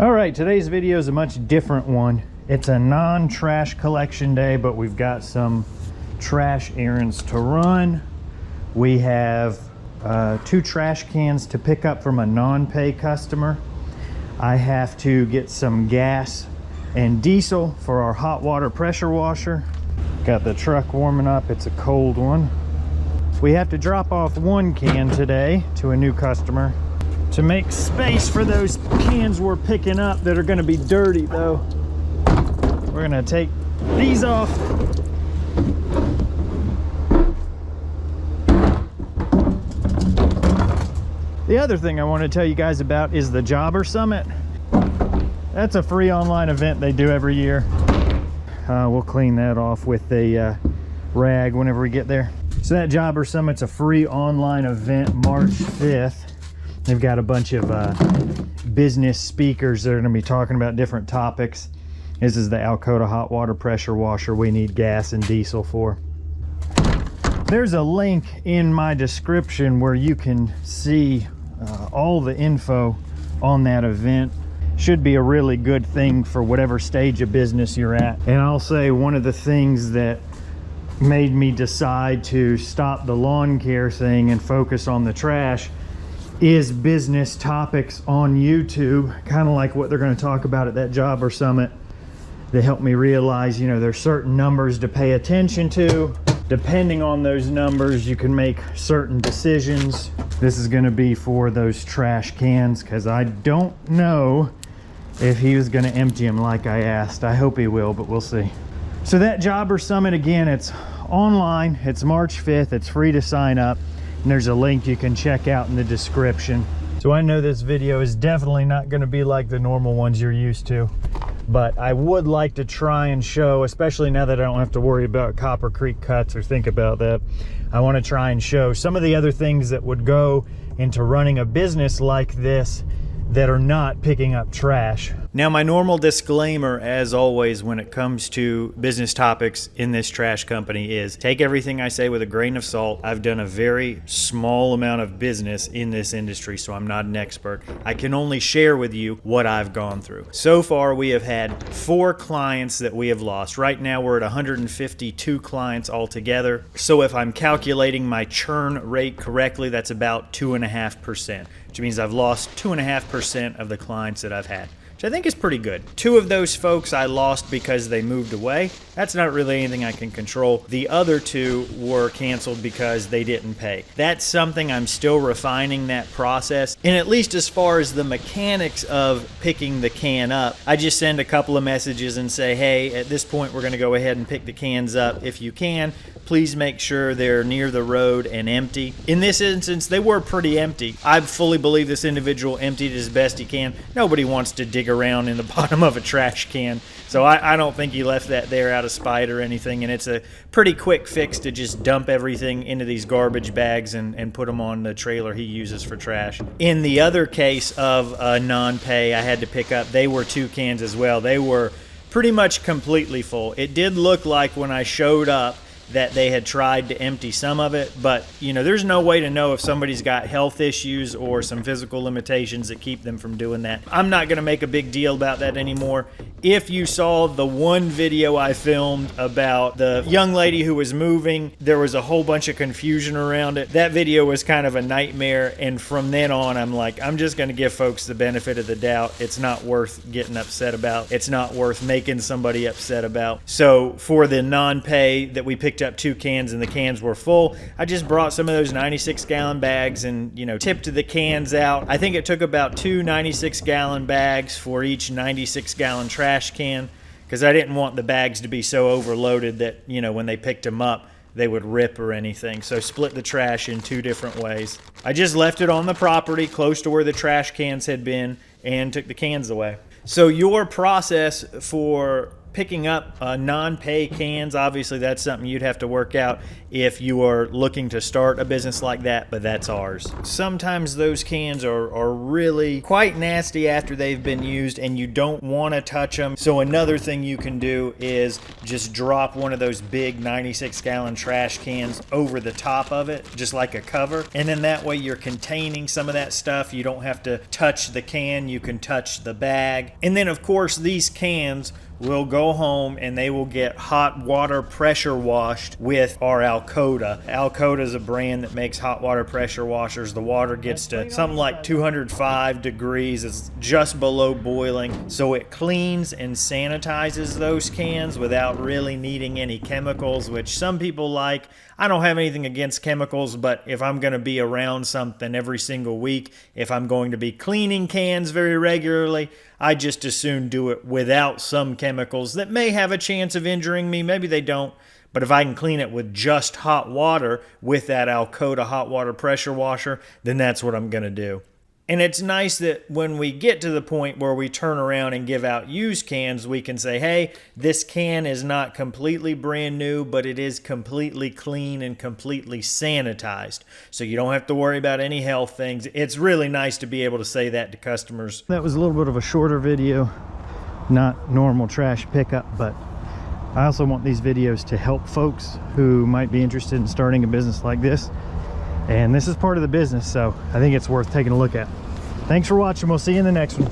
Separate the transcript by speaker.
Speaker 1: All right, today's video is a much different one. It's a non-trash collection day, but we've got some trash errands to run. We have 2 trash cans to pick up from a non-pay customer. I have to get some gas and diesel for our hot water pressure washer. Got the truck warming up, it's a cold one. We have to drop off 1 can today to a new customer. To make space for those cans we're picking up that are gonna be dirty though, we're gonna take these off. The other thing I want to tell you guys about is the Jobber Summit. That's a free online event they do every year. We'll clean that off with a rag whenever we get there. So that Jobber Summit's a free online event March 5th. They've got a bunch of business speakers that are going to be talking about different topics. This is the Alcoa hot water pressure washer we need gas and diesel for. There's a link in my description where you can see all the info on that event. Should be a really good thing for whatever stage of business you're at. And I'll say one of the things that made me decide to stop the lawn care thing and focus on the trash is business topics on YouTube, kind of like what they're going to talk about at that Jobber Summit. They helped me realize, you know, there's certain numbers to pay attention to. Depending on those numbers, you can make certain decisions. This is going to be for those trash cans because I don't know if he was going to empty them like I asked. I hope he will, but we'll see. So that Jobber Summit, again, it's online. It's March 5th. It's free to sign up. And there's a link you can check out in the description. So I know this video is definitely not going to be like the normal ones you're used to, but I would like to try and show, especially now that I don't have to worry about Copper Creek cuts or think about that, I want to try and show some of the other things that would go into running a business like this that are not picking up trash. Now, my normal disclaimer, as always, when it comes to business topics in this trash company is take everything I say with a grain of salt. I've done a very small amount of business in this industry, so I'm not an expert. I can only share with you what I've gone through. So far, we have had 4 clients that we have lost. Right now, we're at 152 clients altogether. So if I'm calculating my churn rate correctly, that's about 2.5%, which means I've lost 2.5% of the clients that I've had, which I think is pretty good. 2 of those folks I lost because they moved away. That's not really anything I can control. The other 2 were canceled because they didn't pay. That's something I'm still refining that process. And at least as far as the mechanics of picking the can up, I just send a couple of messages and say, hey, at this point, we're gonna go ahead and pick the cans up. If you can, please make sure they're near the road and empty. In this instance, they were pretty empty. I fully believe this individual emptied as best he can. Nobody wants to dig around in the bottom of a trash can. So I don't think he left that there out of spite or anything, and it's a pretty quick fix to just dump everything into these garbage bags and put them on the trailer he uses for trash. In the other case of non-pay I had to pick up, they were 2 cans as well. They were pretty much completely full. It did look like when I showed up that they had tried to empty some of it, but you know, there's no way to know if somebody's got health issues or some physical limitations that keep them from doing that. I'm not gonna make a big deal about that anymore. If you saw the one video I filmed about the young lady who was moving, there was a whole bunch of confusion around it. That video was kind of a nightmare, and from then on, I'm like, I'm just gonna give folks the benefit of the doubt. It's not worth getting upset about. It's not worth making somebody upset about. So for the non-pay that we picked up 2 cans and the cans were full, I just brought some of those 96-gallon bags and, you know, tipped the cans out. I think it took about 2 96-gallon bags for each 96-gallon trash can, because I didn't want the bags to be so overloaded that, you know, when they picked them up, they would rip or anything. So split the trash in 2 different ways. I just left it on the property close to where the trash cans had been and took the cans away. So your process for picking up non-pay cans, obviously that's something you'd have to work out if you are looking to start a business like that, but that's ours. Sometimes those cans are really quite nasty after they've been used and you don't want to touch them. So another thing you can do is just drop one of those big 96-gallon trash cans over the top of it, just like a cover. And then that way you're containing some of that stuff. You don't have to touch the can, you can touch the bag. And then of course these cans will go home and they will get hot water pressure washed with our Alcoda. Alcoda is a brand that makes hot water pressure washers. The water gets to something like 205 degrees. It's just below boiling. So it cleans and sanitizes those cans without really needing any chemicals, which some people like. I don't have anything against chemicals, but if I'm going to be around something every single week, if I'm going to be cleaning cans very regularly, I just as soon do it without some chemicals that may have a chance of injuring me. Maybe they don't. But if I can clean it with just hot water with that Alcoda hot water pressure washer, then that's what I'm going to do. And it's nice that when we get to the point where we turn around and give out used cans, we can say, hey, this can is not completely brand new, but it is completely clean and completely sanitized. So you don't have to worry about any health things. It's really nice to be able to say that to customers. That was a little bit of a shorter video, not normal trash pickup, but I also want these videos to help folks who might be interested in starting a business like this. And this is part of the business, so I think it's worth taking a look at. Thanks for watching. We'll see you in the next one.